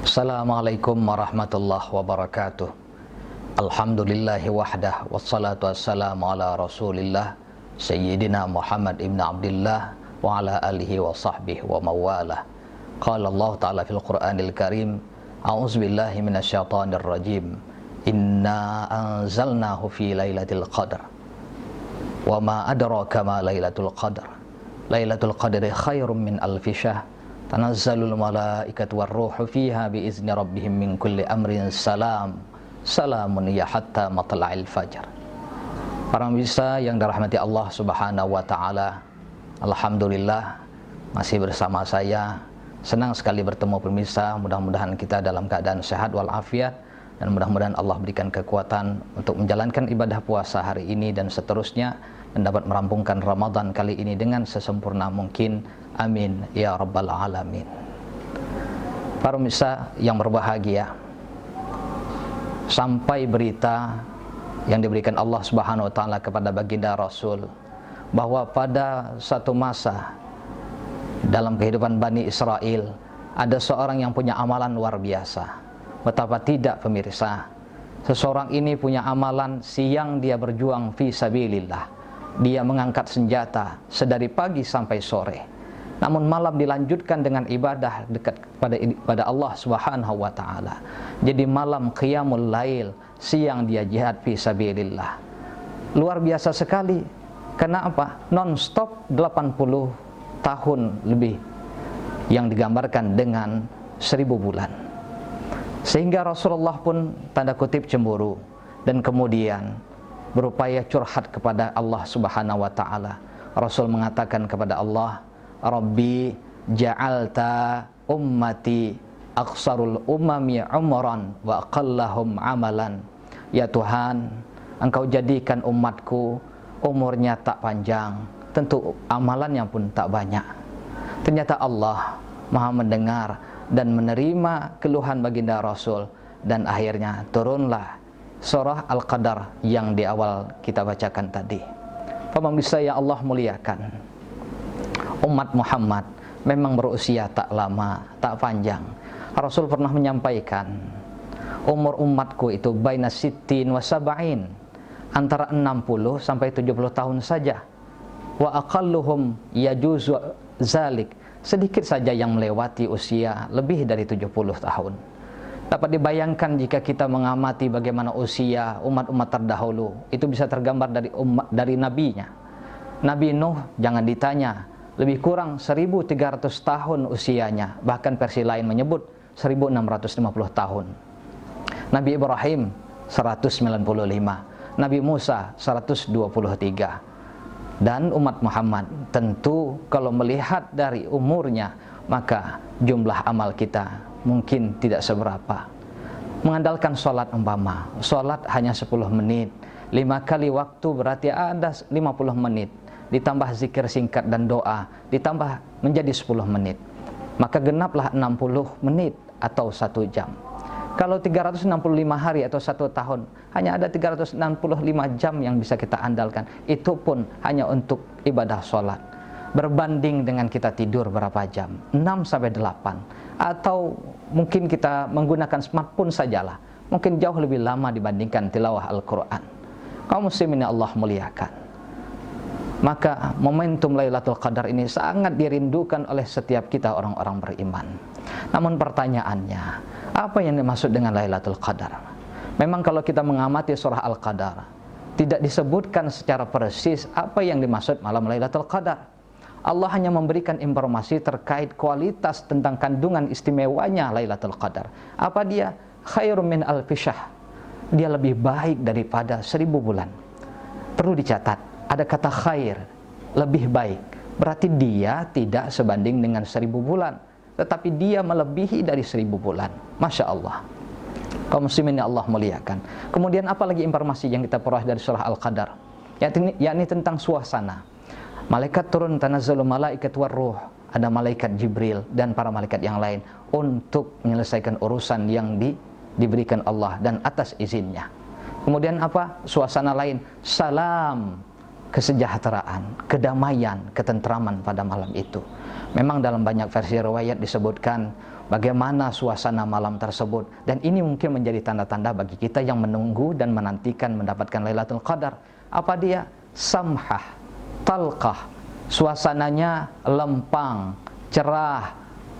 Assalamualaikum warahmatullahi wabarakatuh. Alhamdulillahi wahdah, wassalatu wassalamu ala rasulillah Sayyidina Muhammad ibn Abdullah wa ala alihi wa sahbihi wa mawalah. Qala Allah ta'ala fil Qur'anil Karim, a'udzubillahi minasyaitonir rajim, inna anzalnahu fi lailatul qadar wa ma adraka ma lailatul qadar, lailatul qadri khairum min alfi syahr, tanazzalul malaikatu warruhu fiha biizni rabbihim min kulli amrin salamun ya hatta matla'il fajar. Para pemirsa yang dirahmati Allah Subhanahu wa taala, alhamdulillah masih bersama saya. Senang sekali bertemu pemirsa. Mudah-mudahan kita dalam keadaan sehat walafiat, dan mudah-mudahan Allah berikan kekuatan untuk menjalankan ibadah puasa hari ini dan seterusnya, dan dapat merampungkan Ramadan kali ini dengan sesempurna mungkin. Amin ya rabbal alamin. Para pemirsa yang berbahagia, sampai berita yang diberikan Allah Subhanahu wa taala kepada baginda Rasul bahwa pada satu masa dalam kehidupan Bani Israel ada seorang yang punya amalan luar biasa. Betapa tidak pemirsa, seseorang ini punya amalan siang dia berjuang fi sabilillah. Dia mengangkat senjata sedari pagi sampai sore. Namun malam dilanjutkan dengan ibadah dekat pada Allah Subhanahu wa taala. Jadi malam qiyamul lail, siang dia jihad fi sabilillah. Luar biasa sekali. Kenapa? Non-stop 80 tahun lebih yang digambarkan dengan 1000 bulan. Sehingga Rasulullah pun tanda kutip cemburu dan kemudian berupaya curhat kepada Allah Subhanahu wa taala. Rasul mengatakan kepada Allah, Rabbi ja'alta ummati aqsarul umami umran wa aqallahum amalan. Ya Tuhan, Engkau jadikan umatku umurnya tak panjang, tentu amalannya pun tak banyak. Ternyata Allah Maha mendengar dan menerima keluhan baginda Rasul, dan akhirnya turunlah surah Al-Qadar yang di awal kita bacakan tadi. Pemirsa yang Allah muliakan, umat Muhammad memang berusia tak lama, tak panjang. Rasul pernah menyampaikan, umur umatku itu baina sittin wa sab'in, antara 60 sampai 70 tahun saja. Wa aqalluhum yajuzu zalik, sedikit saja yang melewati usia lebih dari 70 tahun. Dapat dibayangkan jika kita mengamati bagaimana usia umat-umat terdahulu, itu bisa tergambar dari nabinya. Nabi Nuh jangan ditanya, lebih kurang 1300 tahun usianya, bahkan versi lain menyebut 1650 tahun. Nabi Ibrahim 195, Nabi Musa 123. Dan umat Muhammad tentu kalau melihat dari umurnya, maka jumlah amal kita mungkin tidak seberapa. Mengandalkan sholat umpama, sholat hanya 10 menit, 5 kali waktu berarti ada 50 menit, ditambah zikir singkat dan doa, ditambah menjadi 10 menit, maka genaplah 60 menit atau 1 jam. Kalau 365 hari atau 1 tahun, hanya ada 365 jam yang bisa kita andalkan. Itu pun hanya untuk ibadah sholat. Berbanding dengan kita tidur berapa jam? 6-8. Atau mungkin kita menggunakan smartphone sajalah, mungkin jauh lebih lama dibandingkan tilawah Al-Quran. Kaum muslimin Allah muliakan, maka momentum Lailatul Qadar ini sangat dirindukan oleh setiap kita orang-orang beriman. Namun pertanyaannya, apa yang dimaksud dengan Lailatul Qadar? Memang kalau kita mengamati surah Al-Qadar, tidak disebutkan secara persis apa yang dimaksud malam Lailatul Qadar. Allah hanya memberikan informasi terkait kualitas tentang kandungan istimewanya Lailatul Qadar. Apa dia? Khairum min alfi syahr. Dia lebih baik daripada 1000 bulan. Perlu dicatat, ada kata khair, lebih baik. Berarti dia tidak sebanding dengan 1000 bulan, tetapi dia melebihi dari 1000 bulan. Masya Allah. Kaum muslimin Allah muliakan. Kemudian apa lagi informasi yang kita peroleh dari surah Al-Qadar? Yakni tentang suasana. Malaikat turun, tanazzalul malaikat warruh, ada malaikat Jibril dan para malaikat yang lain untuk menyelesaikan urusan yang diberikan Allah dan atas izinnya. Kemudian apa? Suasana lain, salam, kesejahteraan, kedamaian, ketentraman pada malam itu. Memang dalam banyak versi riwayat disebutkan bagaimana suasana malam tersebut. Dan ini mungkin menjadi tanda-tanda bagi kita yang menunggu dan menantikan mendapatkan Lailatul Qadar. Apa dia? Samhah, talqah, suasananya lempang, cerah,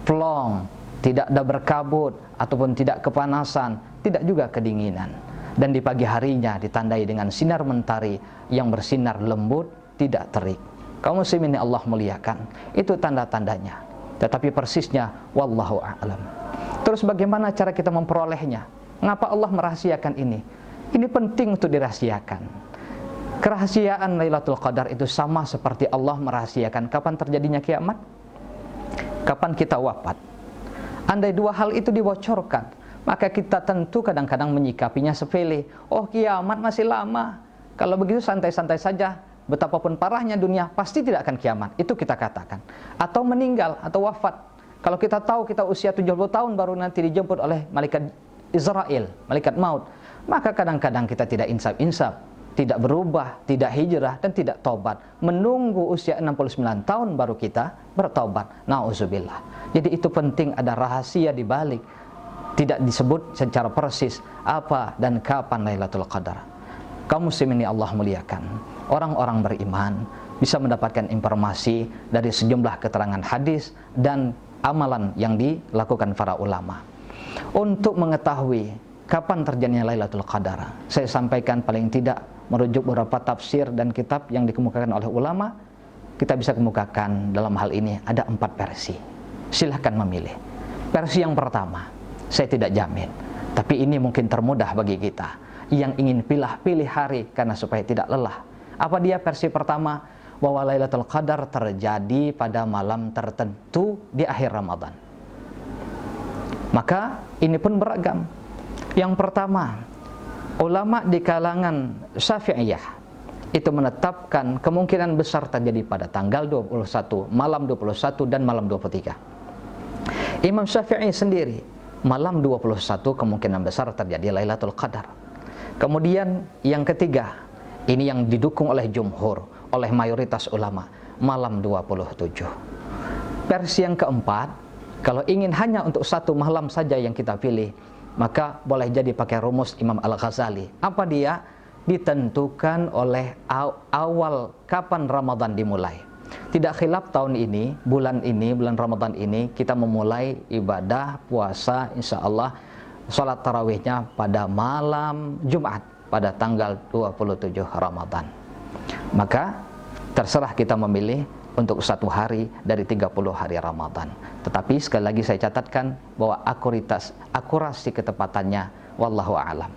plong, tidak ada berkabut ataupun tidak kepanasan, tidak juga kedinginan. Dan di pagi harinya ditandai dengan sinar mentari yang bersinar lembut, tidak terik. Kaum muslimin yang Allah muliakan, itu tanda-tandanya. Tetapi persisnya wallahu a'lam. Terus bagaimana cara kita memperolehnya? Mengapa Allah merahasiakan ini? Ini penting untuk dirahasiakan. Kerahasiaan Lailatul Qadar itu sama seperti Allah merahasiakan kapan terjadinya kiamat, kapan kita wafat. Andai dua hal itu dibocorkan, maka kita tentu kadang-kadang menyikapinya sepele. Oh, kiamat masih lama. Kalau begitu santai-santai saja. Betapapun parahnya dunia, pasti tidak akan kiamat. Itu kita katakan. Atau meninggal, atau wafat. Kalau kita tahu kita usia 70 tahun baru nanti dijemput oleh malaikat Israel, malaikat maut, maka kadang-kadang kita tidak insaf-insaf, tidak berubah, tidak hijrah, dan tidak taubat. Menunggu usia 69 tahun baru kita bertaubat. Na'udzubillah. Jadi itu penting, ada rahasia di balik. Tidak disebut secara persis apa dan kapan Lailatul Qadar. Kaum muslimin yang Allah muliakan, orang-orang beriman bisa mendapatkan informasi dari sejumlah keterangan hadis dan amalan yang dilakukan para ulama. Untuk mengetahui kapan terjadinya Lailatul Qadar, saya sampaikan paling tidak merujuk beberapa tafsir dan kitab yang dikemukakan oleh ulama. Kita bisa kemukakan dalam hal ini ada 4 versi. Silahkan memilih. Versi yang pertama, saya tidak jamin, tapi ini mungkin termudah bagi kita yang ingin pilih hari karena supaya tidak lelah. Apa dia versi pertama? Bahwa Lailatul Qadar terjadi pada malam tertentu di akhir Ramadan. Maka ini pun beragam. Yang pertama, ulama di kalangan Syafi'iyah itu menetapkan kemungkinan besar terjadi pada tanggal 21, malam 21 dan malam 23. Imam Syafi'i sendiri, malam 21 kemungkinan besar terjadi Lailatul Qadar. Kemudian yang ketiga, ini yang didukung oleh jumhur, oleh mayoritas ulama, malam 27. Versi yang keempat, kalau ingin hanya untuk satu malam saja yang kita pilih, maka boleh jadi pakai rumus Imam Al-Ghazali. Apa dia? Ditentukan oleh awal kapan Ramadan dimulai. Tidak khilaf tahun ini, bulan Ramadan ini, kita memulai ibadah, puasa, insya Allah, sholat tarawihnya pada malam Jumat, pada tanggal 27 Ramadan. Maka terserah kita memilih untuk satu hari dari 30 hari Ramadan. Tetapi sekali lagi saya catatkan bahwa akurasi ketepatannya wallahu a'lam.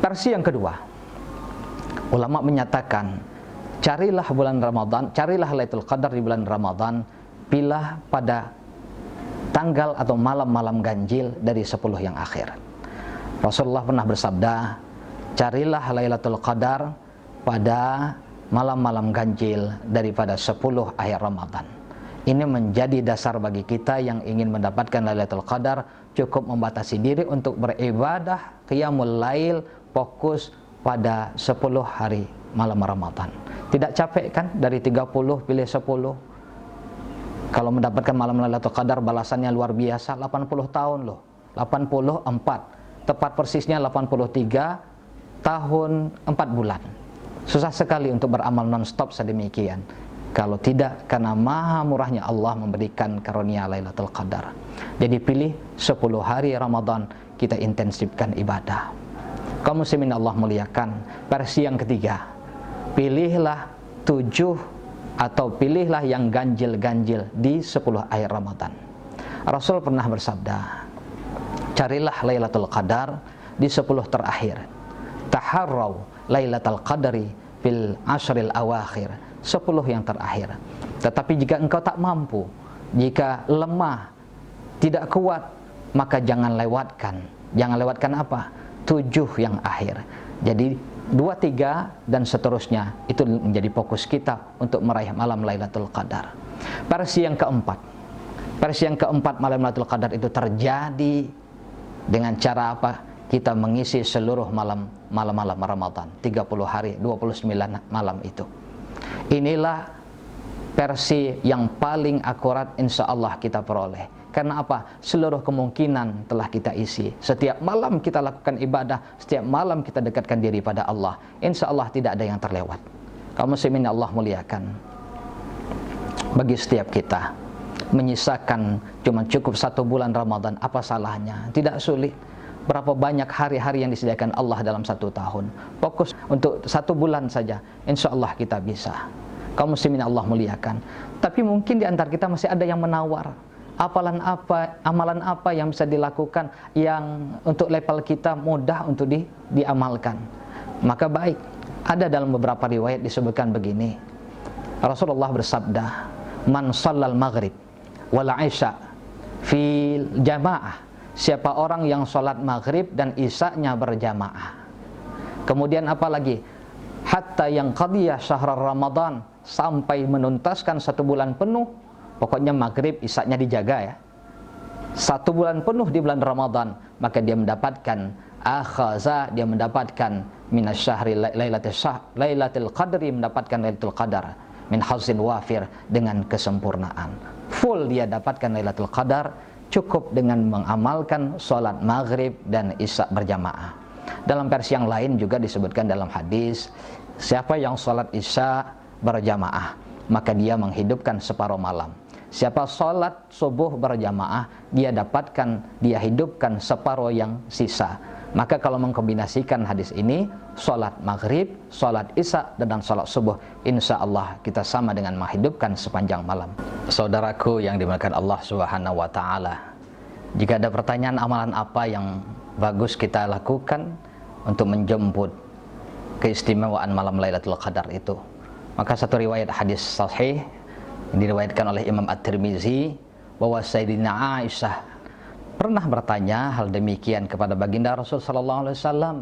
Versi yang kedua, ulama menyatakan carilah bulan Ramadan, carilah Lailatul Qadar di bulan Ramadan, pilih pada tanggal atau malam-malam ganjil dari 10 yang akhir. Rasulullah pernah bersabda, carilah Lailatul Qadar pada malam-malam ganjil daripada 10 akhir Ramadan. Ini menjadi dasar bagi kita yang ingin mendapatkan Lailatul Qadar, cukup membatasi diri untuk beribadah qiyamul lail, fokus pada 10 hari malam Ramadan. Tidak capek kan dari 30 pilih 10? Kalau mendapatkan malam Lailatul Qadar balasannya luar biasa, 80 tahun loh. 84. Tepat persisnya 83 tahun 4 bulan. Susah sekali untuk beramal non-stop sedemikian. Kalau tidak, karena maha murahnya Allah memberikan karunia Lailatul Qadar. Jadi pilih 10 hari Ramadan, kita intensifkan ibadah. Kaum muslimin Allah muliakan. Versi yang ketiga, pilihlah 7 atau pilihlah yang ganjil-ganjil di 10 akhir Ramadan. Rasul pernah bersabda, carilah Lailatul Qadar di 10 terakhir. Taharraw Lailatul Qadri fil ashril awakhir, 10 yang terakhir. Tetapi jika engkau tak mampu, jika lemah, tidak kuat, maka jangan lewatkan. Jangan lewatkan apa? 7 yang akhir. Jadi 2, 3 dan seterusnya itu menjadi fokus kita untuk meraih malam Lailatul Qadar. Versi yang keempat, malam Lailatul Qadar itu terjadi dengan cara apa? Kita mengisi seluruh malam-malam Ramadan, 30 hari, 29 malam itu. Inilah versi yang paling akurat insya Allah kita peroleh. Karena apa? Seluruh kemungkinan telah kita isi. Setiap malam kita lakukan ibadah, setiap malam kita dekatkan diri pada Allah. Insya Allah tidak ada yang terlewat. Kaum muslimin Allah muliakan, bagi setiap kita menyisakan cuma cukup 1 bulan Ramadan, apa salahnya? Tidak sulit. Berapa banyak hari-hari yang disediakan Allah dalam 1 tahun. Fokus untuk 1 bulan saja, insya Allah kita bisa. Kaum muslimin Allah muliakan. Tapi mungkin di antara kita masih ada yang menawar, amalan apa yang bisa dilakukan yang untuk level kita mudah untuk diamalkan. Maka baik, ada dalam beberapa riwayat disebutkan begini. Rasulullah bersabda, "Man shallal maghrib wal isya fil jamaah." Siapa orang yang sholat maghrib dan isya-nya berjamaah. Kemudian apa lagi? Hatta yang qadiyah syahr Ramadan, sampai menuntaskan 1 bulan penuh. Pokoknya maghrib isya-nya dijaga ya. 1 bulan penuh di bulan Ramadan, maka dia mendapatkan akhaza, dia mendapatkan minasyahri lailatul qadri, mendapatkan lailatul qadar min hazin wafir, dengan kesempurnaan. Full dia dapatkan lailatul qadar, cukup dengan mengamalkan sholat maghrib dan isya berjamaah. Dalam versi yang lain juga disebutkan dalam hadis, siapa yang sholat isya berjamaah, maka dia menghidupkan separuh malam. Siapa sholat subuh berjamaah, dia hidupkan separuh yang sisa. Maka kalau mengkombinasikan hadis ini, sholat maghrib, sholat isya, dan sholat subuh, insya Allah kita sama dengan menghidupkan sepanjang malam. Saudaraku yang dimuliakan Allah Subhanahu wa Ta'ala, jika ada pertanyaan amalan apa yang bagus kita lakukan untuk menjemput keistimewaan malam Lailatul Qadar itu, maka satu riwayat hadis sahih yang diriwayatkan oleh Imam At-Tirmizi bahwa Sayyidina Aisyah pernah bertanya hal demikian kepada baginda Rasul sallallahu alaihi wasallam.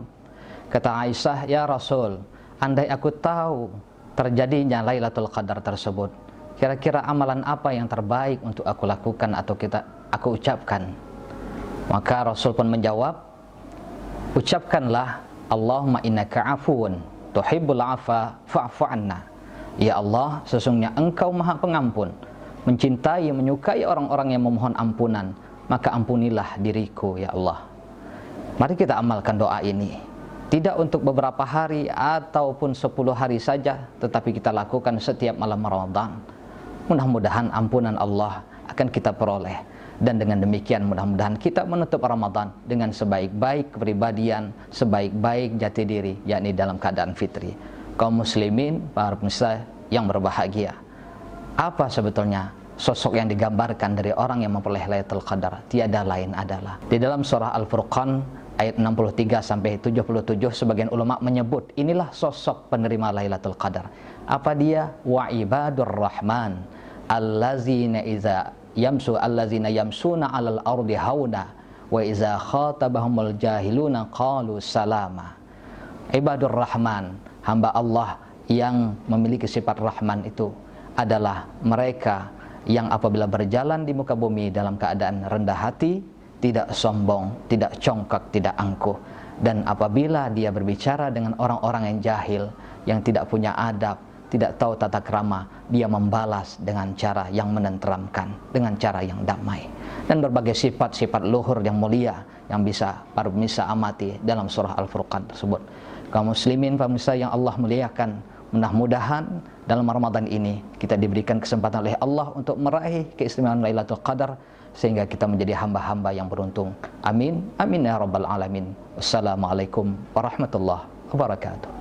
Kata Aisyah, "Ya Rasul, andai aku tahu terjadinya Lailatul Qadar tersebut, kira-kira amalan apa yang terbaik untuk aku lakukan atau aku ucapkan?" Maka Rasul pun menjawab, "Ucapkanlah, Allahumma innaka afuun tuhibbul afa fa'fu anna." Ya Allah, sesungguhnya Engkau Maha Pengampun, mencintai, menyukai orang-orang yang memohon ampunan, maka ampunilah diriku ya Allah. Mari kita amalkan doa ini, tidak untuk beberapa hari ataupun 10 hari saja, tetapi kita lakukan setiap malam Ramadan. Mudah-mudahan ampunan Allah akan kita peroleh, dan dengan demikian mudah-mudahan kita menutup Ramadan dengan sebaik-baik kepribadian, sebaik-baik jati diri, yakni dalam keadaan fitri. Kaum muslimin, para pemirsa yang berbahagia, apa sebetulnya sosok yang digambarkan dari orang yang memperoleh Lailatul Qadar? Tiada lain adalah di dalam surah Al-Furqan ayat 63 sampai 77, sebagian ulama menyebut inilah sosok penerima Lailatul Qadar. Apa dia? Wa ibadur rahman allazina yamsuna 'alal ardi hauna wa iza khatabahumul jahiluna qalu salama. Ibadur rahman, hamba Allah yang memiliki sifat rahman itu adalah mereka yang apabila berjalan di muka bumi dalam keadaan rendah hati, tidak sombong, tidak congkak, tidak angkuh. Dan apabila dia berbicara dengan orang-orang yang jahil, yang tidak punya adab, tidak tahu tata krama, dia membalas dengan cara yang menenteramkan, dengan cara yang damai. Dan berbagai sifat-sifat luhur yang mulia yang bisa para pemirsa amati dalam surah Al-Furqan tersebut. Kaum muslimin, pemirsa yang Allah muliakan, mudah-mudahan dalam Ramadan ini kita diberikan kesempatan oleh Allah untuk meraih keistimewaan Lailatul Qadar, sehingga kita menjadi hamba-hamba yang beruntung. Amin, amin ya rabbal alamin. Wassalamualaikum warahmatullahi wabarakatuh.